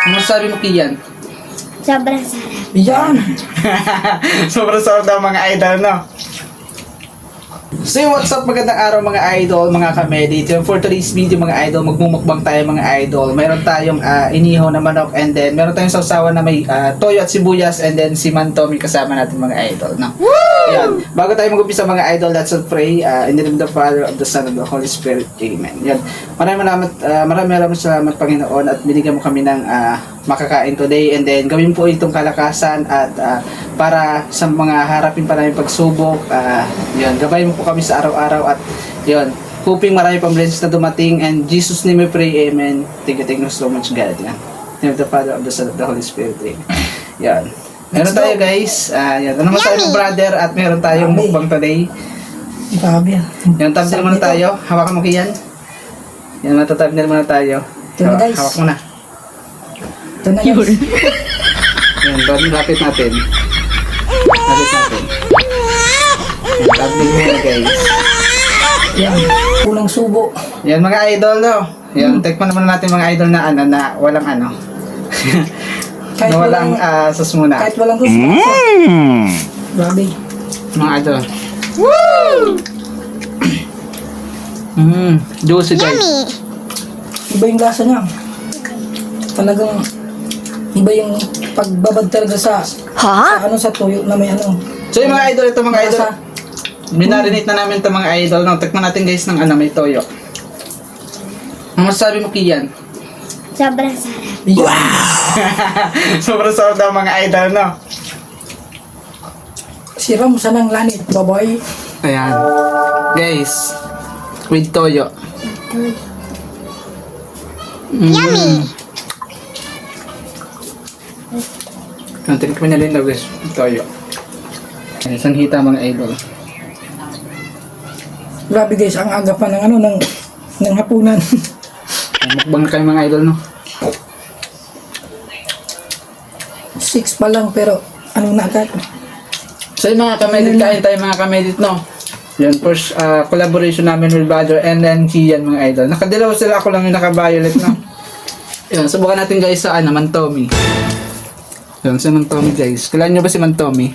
Ano sabi mo, Kian? Sobrang sarap. Yan. Sobrang sarap daw mga idol, no? So what's up, magandang araw mga idol, mga kamedit. For today's video mga idol, magmumukbang tayo mga idol. Meron tayong inihaw na manok, and then meron tayong sausawan na may toyo at sibuyas, and then si Mantomi kasama natin mga idol, no? Yan. Bago tayo mag-umpisa mga idol, let's all pray in the name of the Father, of the Son, of the Holy Spirit. Amen. Yan. Maraming salamat Panginoon at binigyan mo kami ng makakain today, and then gawin po itong kalakasan at para sa mga harapin pa namin pagsubok. Yun, gabayin mo po kami sa araw-araw at yun, hoping marami pang blessings na dumating, and Jesus name we pray, amen. Thank you so much God. Yan. In the name of the Father, of the Son, of the Holy Spirit. Amen. Yan. Meron tayo guys, yan, ano naman tayo ng brother at meron tayong mukbang today. Grabe yan. Yan, thumbnail muna tayo. Hawakan mo Kian. Yan, mata-thumbnail muna tayo. Ito na, guys. Hawak mo na. Ito na yan. Yan, lapit natin. Lapit natin. Yan, thumbnail muna guys. Yan. Kulang subo. Yan mga idol, no? Yan, tikman naman natin mga idol na na walang Kahit na walang sauce muna. Kahit walang gusto. Grabe. Mga idol. Juicy guys. Iba yung lasa niya. Talagang iba yung pagbabad talaga sa sa tuyo na may ano. So yung mga idol, ito mga idol. Lasa. Minarinate na namin ito mga idol, no? Tikman natin guys ng may toyo. Ano masasabi mo Kian? Sobrang sarap. Sobrang sarap daw mga idol, no? Siram sa nang lanit, baboy. Ayan. Guys, with toyo. Yummy! Tikman na rin daw guys, with toyo. Ayan, isang hita mga idol. Grabe guys, ang aga pa ng ng hapunan. Mukbang na kayo mga idol, no? 6 pa lang pero ano na agad. So yung mga kamedit, kain tayo mga kamedit, no? Yan, first collaboration namin with Badger and then Kian mga idol. Nakadalawa sila, ako lang yung naka-violet, no? Yan, subukan natin guys sa Mantomi. Yan, si Mantomi guys. Kailan nyo ba si Mantomi?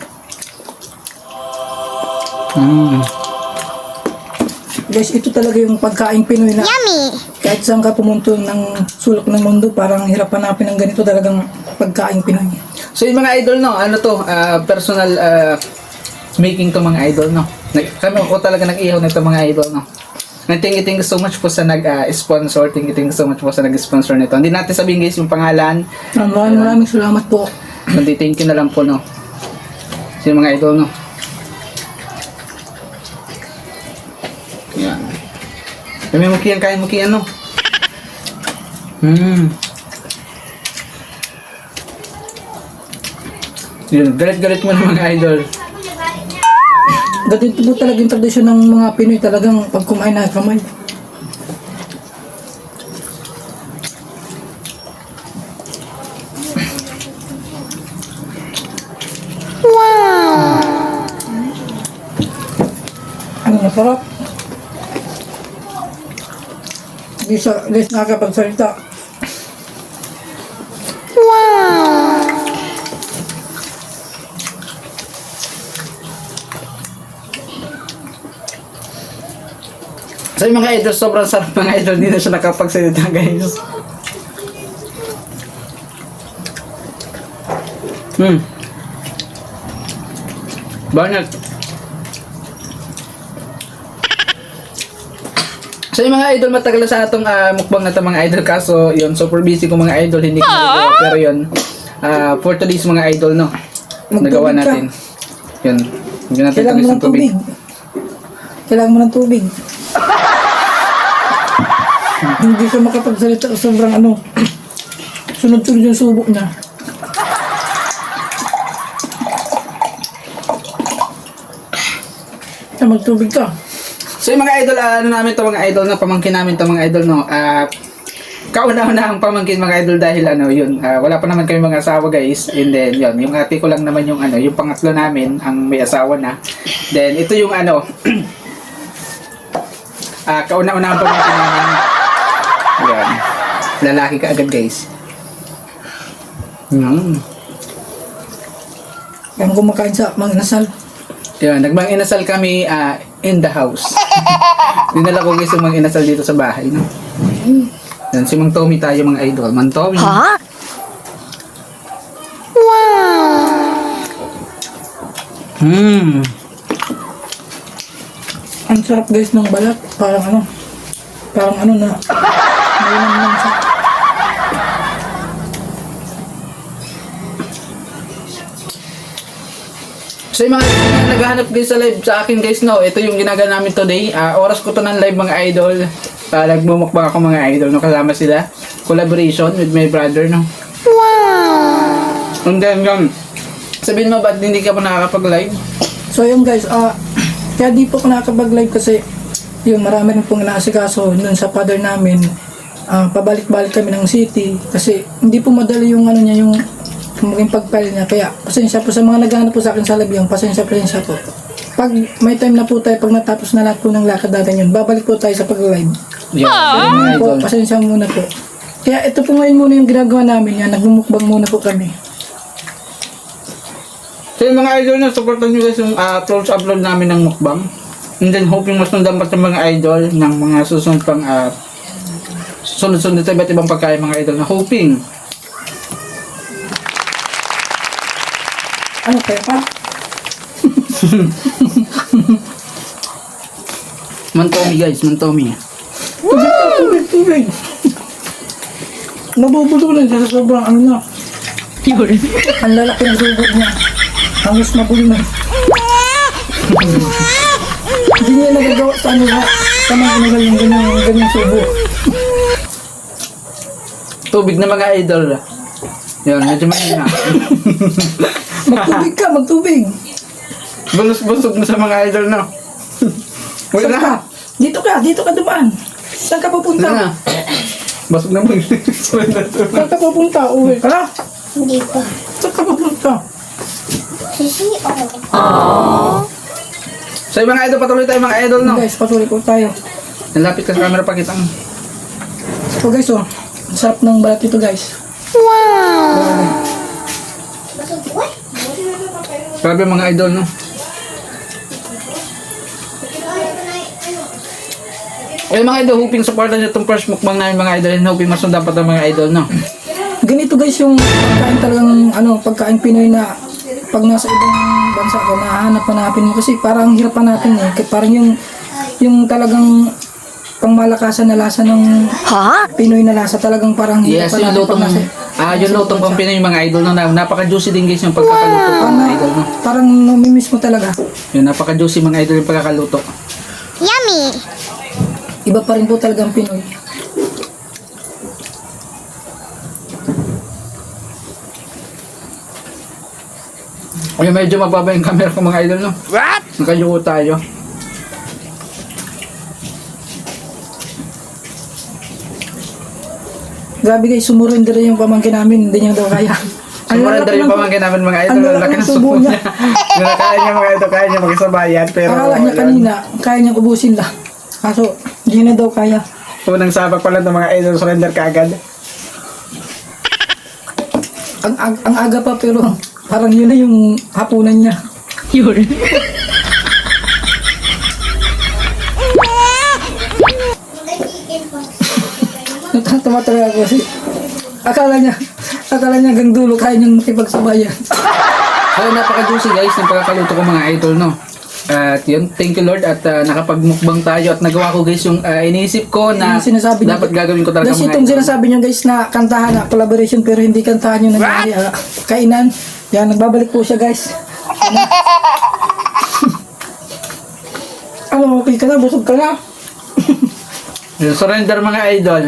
Guys, ito talaga yung pagkain Pinoy na kahit saan ka pumunto ng sulok ng mundo, parang hirap hanapin ng ganito talagang pagkain Pinoy. So yung mga idol, no, ano to, personal making to mga idol, no. Kami ko talaga nag-ihaw nito mga idol, no. And thank you so much po sa nag-sponsor. Thank you so much po sa nag-sponsor nito. Hindi natin sabihin guys yung pangalan. Maraming salamat po. Kundi thank you na lang po, no. So yung mga idol, no. Yan. Kami mo Kian, kaya mo Kian, no. Yun, galit-galit mo na mga idol. Ganito po talaga yung tradisyon ng mga Pinoy, talagang pag kumain na kamay. Ano masarap? Guys, nakakapagsalita. So yung mga idol, sobrang sarap mga idol. Hindi na siya nakapagsalita guys. Banyak. So yung mga idol, matagal na sa atong mukbang na ito mga idol. Kaso yun, super busy ko mga idol. Hindi ko nagawa. Pero yun, for today's mga idol, no, nagawa natin. Yun, hindi natin Kailangan mo ng tubig. Kailangan mo ng tubig. Hindi siya makapagsalita, sobrang sunod-sunod yung subok niya. Magtubig ka. So yung mga idol, ano namin to mga idol, na pamangkin namin to mga idol, no. Kauna-una ang pamangkin mga idol dahil yun, wala pa naman kami mga asawa guys. And then yun, yung ate ko lang naman yung yung pangatlo namin ang may asawa na. Then ito yung kauna-una ang pamangkin namin. Yan. Lalaki ka agad guys. Yan kumakain sa Mang Inasal. Yan, nagmang inasal kami in the house. Dinala ko guys yung mga inasal dito sa bahay, no? Yan, si Mang Tommy tayo mga idol. Mang Tommy. Ang sarap guys ng balat. Parang ano na. Mayroon lang sa... So yung mga naghahanap guys sa live sa akin guys, no, ito yung ginagawa namin today. Oras ko to ng live mga idol. Nagmumukbang ako mga idol, no, kasama sila. Collaboration with my brother, no. Wow! And then yun, sabihin mo ba't hindi ka pa nakakapag-live? So yun guys, kaya di po ako nakakapag-live kasi yun, marami rin pong inaasikaso nun sa father namin. Pabalik-balik kami ng city kasi hindi po madali yung ano niya, yung maging pagpile niya. Kaya pasensya po sa mga naghahanap po sa akin sa live, yung pasensya po. Pag may time na po tayo, pag natapos na lahat po ng lakad natin yun, babalik po tayo sa pag-live. Yeah, mga Po, idol. pasensya muna po. Kaya ito po ngayon muna yung ginagawa namin yan, nagmumukbang muna po kami. So yung mga idol na, supportan nyo guys yung close upload namin ng mukbang. And then hoping masundan pa sa mga idol ng mga susunod pang sunod-sunod sa iba't ibang pagkain mga idol na hoping. Ano kaya pa? Mantomi guys, Mantomi. Tubig. Nabubulo siya sa sobrang ano na. Ang lalaki ng subo niya. Hangos mabulo na. Hindi niya nagagawa sa ano ha. Sa mga inagal yung ganyang subo. Tubig na mga idol. Yan, medyo mahina. Magtubig. Bulos-busog na sa mga idol na. Wait Saan ka? na. Dito ka dumaan. Saan ka Wala papunta? na. Basog na mga Saan ka papunta? Uwi ka na? Dito. Saan ka papunta? Sisi, So yung mga idol, patuloy tayo mga idol, no? Guys, patuloy po tayo. Nalapit ka sa camera, pakita mo. So guys, ang sarap ng balat ito guys. Grabe mga idol, no? Eh mga idol, hoping supportan nyo itong first mukbang namin mga idol and hoping masundan pa itong mga idol, no? Ganito guys yung pagkain talagang pagkain Pinoy na pag nasa ibang bansa ka, mahanap-hanapin mo kasi parang hirap hanapin eh. Parang yung talagang pangmalakasan na lasa ng Pinoy na lasa talagang parang hirap Yes, yung hanapin lutong, pag nasa yung lutong pang Pinoy mga idol, no? Napaka-juicy din guys yung pagkakaluto ko mga idol, no? parang namimiss mo talaga. Yung napaka-juicy mga idol yung pagkakaluto. Yummy! Iba pa rin po talagang Pinoy. Ay, medyo mababa yung camera ko mga idol, no? What? Nakayuko tayo. Grabe guys, sumurrender yung pamangkin namin, hindi niya daw kaya. Sumuranda yung pamangkin namin mga idol. Ang Ang laki ng subo niya. Kaya niya mga idol, kaya niya magsabayan. Pero Akala niya yun, kanina, kaya niyang ubusin lang. Kaso, hindi na daw kaya. unang sabak pa lang ng mga idol, surrender ka agad. Ang aga pa pero parang yun na yung hapunan niya. Yun. Natatawa talaga ako kasi akala niya hanggang dulo kaya niyang makipagsabayan. So, napaka-juicy guys ng pagkakaluto ko mga idol, no? At yun, thank you Lord at nakapagmukbang tayo at nagawa ko guys yung iniisip ko na Yung sinasabi niya- dapat gagawin ko talaga Guys, mga itong idol. sinasabi niyo guys na kantahan na collaboration pero hindi kantahan yung nangyari. Kainan. Yan, nagbabalik po siya guys. Ano, okay ka na? Busog ka na? Yun, surrender mga idol.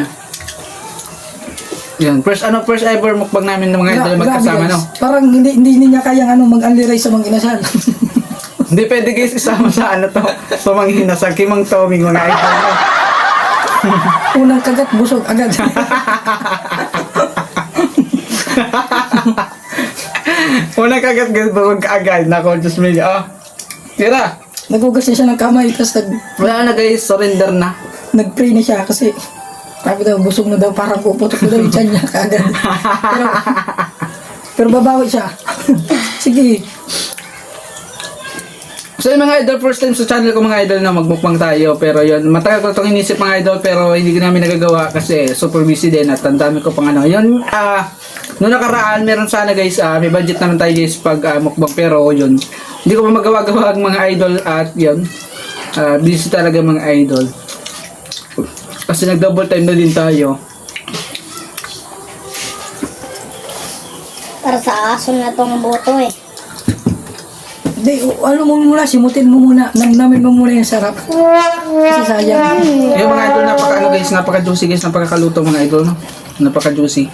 Yan, first ever mukbang namin ng mga idol Grabe, magkasama, guys. no? Parang hindi niya kayang mag-unliray sa mga inasal. Hindi pwede guys isama sa to, sa mga hinasag, kimang Toming mga idol, no? Unang kagat, busog agad. Unang kagat guys, bawag agad, nako, Diyos me, tira. Nagugas na siya ng kamay, tapos Wala na guys, surrender na. nag-pray na siya kasi sabi daw, busog na daw, parang puputok na daw yung tiyan niya kaagad. Pero babawi siya. Sige. So yung mga idol, first time sa channel ko mga idol na magmukbang tayo. Pero yun, matagal ko itong inisip mga idol pero hindi ko namin nagagawa kasi super busy din at ang dami ko pang ano. Yun, noong nakaraan, meron sana guys, may budget naman tayo guys pag mukbang pero yun. Hindi ko pa magawa-gawa ang mga idol at yun. Busy talaga mga idol. Kasi nag-double time na din tayo. Para sa aso na tong boto eh. Hindi, ano mo muna, simutin mo muna. Namin mo muna yung sarap. Kasi sayang. Yung mga idol, napaka-juicy guys, napaka-kaluto mga idol, no? Napaka-juicy.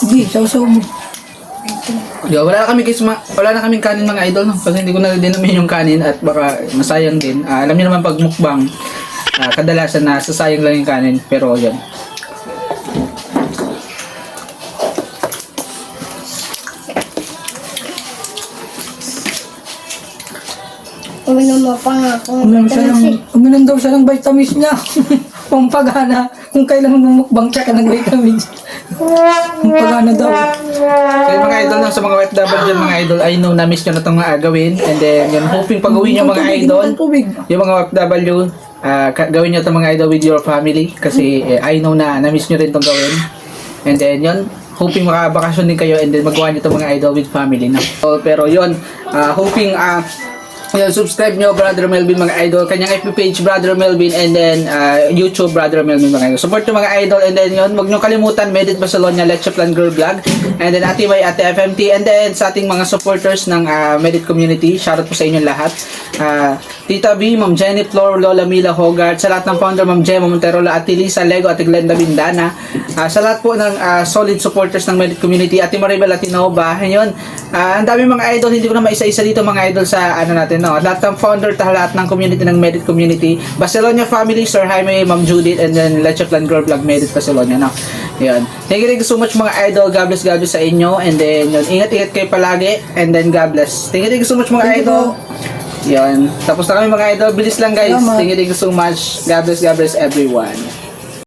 Sige, sausaw mo. Yo, wala na kaming kanin mga idol, no? Kasi hindi ko na din namin yung kanin at baka masayang din. Alam niyo naman pag mukbang, kadalasan na sasayang lang yung kanin, pero yun. Uminom mo pa nga kung Uminom daw siya ng vitamins niya. Pampagana. Kung kailan mumukbang siya ka ng vitamins. Pampagana daw. So yung mga idol, no? Sa mga OFW dyan mga idol, I know na miss nyo na itong gawin. And then, yun, hoping pag-uwi nyo mga idol, yung mga OFW, gawin nyo itong mga idol with your family. Kasi I know na na-miss nyo rin itong gawin. And then, yun, hoping makabakasyon din kayo and then magawa nyo itong mga idol with family. No? So, pero yun, hoping, yun, subscribe nyo Brother Melvin mga idol, kanyang FB page Brother Melvin, and then YouTube Brother Melvin mga idol. Support nyo mga idol, and then yun, huwag nyo kalimutan Medit Barcelona, Let's Plan Girl Vlog, and then Ate May, Ate FMT, and then sa ating mga supporters ng Medit community, shoutout po sa inyo lahat. Tita B, Ma'am Jenny Flor, Lola Mila Hogart, sa lahat ng founder Ma'am Gemma Monterola, Ate Lisa Lego, Ate Glenda Bindana, sa lahat po ng solid supporters ng Medit community, Ate Maribel Latinova, yun, ang dami mga idol, hindi ko na maisa-isa dito mga idol sa ano natin, no? Lahat ng founder, lahat ng community ng Medit community, Barcelona family, Sir Jaime, Ma'am Judith, and then Let's Plan Girl Vlog Medit Barcelona, no? Yun. Thank you so much mga idol, God bless sa inyo, and then yun, ingat-ingat kayo palagi, and then God bless. Thank you so much mga idol. Yan. Tapos na kami mga idol. Bilis lang guys. Salamat. Thank you so much. God bless everyone.